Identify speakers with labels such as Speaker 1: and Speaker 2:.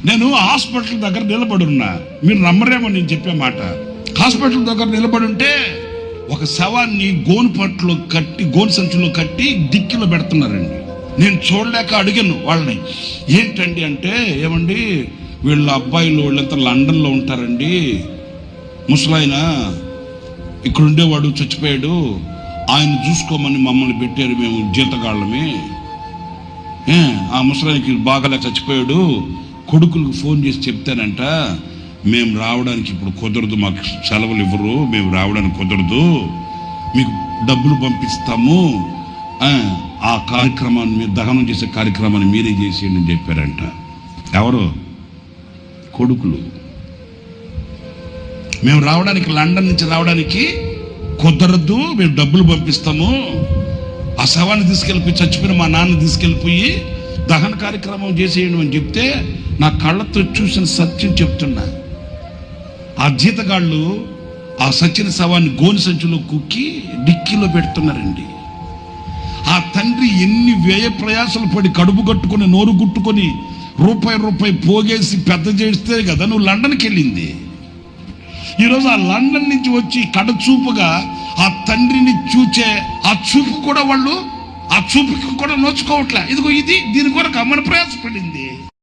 Speaker 1: నేను హాస్పిటల్ దగ్గర నిలబడున్నా, మీరు నమ్మరేమో నేను చెప్పే మాట. హాస్పిటల్ దగ్గర నిలబడి ఉంటే ఒక శవాన్ని గోను సంచులో కట్టి డిక్కిలో పెడుతున్నారండి. నేను చూడలేక అడిగాను వాళ్ళని, ఏంటండి అంటే, ఏమండి వీళ్ళ అబ్బాయిలు వీళ్ళంతా లండన్లో ఉంటారండి, ముసలాయన ఇక్కడ ఉండేవాడు చచ్చిపోయాడు, ఆయన చూసుకోమని మమ్మల్ని పెట్టారు, మేము జీతగాళ్ళమే, ఆ ముసలాయనకి బాగా చచ్చిపోయాడు, కొడుకులకు ఫోన్ చేసి చెప్తానంట, మేము రావడానికి ఇప్పుడు కుదరదు, మాకు సెలవులు ఇవ్వరు, మేము రావడానికి కుదరదు, మీకు డబ్బులు పంపిస్తాము, ఆ కార్యక్రమాన్ని మీరు దహనం చేసే కార్యక్రమాన్ని మీరే చేసేయండి అని చెప్పారంట. ఎవరు? కొడుకులు. మేము రావడానికి, లండన్ నుంచి రావడానికి కుదరదు, మేము డబ్బులు పంపిస్తాము, ఆ శవాన్ని తీసుకెళ్ళిపోయి, చచ్చిపోయిన మా నాన్న తీసుకెళ్ళిపోయి దహన కార్యక్రమం చేసేయండి అని చెప్తే నా కళ్ళతో చూసిన సత్యం చెప్తున్నా. ఆ జీతగాళ్ళు ఆ సచిన శవాన్ని గోని సంచులో కుక్కి డిక్కీలో పెడుతున్నారండి. ఆ తండ్రి ఎన్ని వ్యయ ప్రయాసాలు పడి కడుపు కట్టుకొని నోరు గుట్టుకొని రూపాయి పోగేసి పెద్ద చేస్తే కదా నువ్వు లండన్కి వెళ్ళింది. ఈరోజు ఆ లండన్ నుంచి వచ్చి కడచూపుగా ఆ తండ్రిని చూచే ఆ చూపు కూడా వాళ్ళు, ఆ చూపుకి కూడా నోచుకోవట్లే. ఇదిగో ఇది దీని కొరకు అమ్మని ప్రయాసపడింది.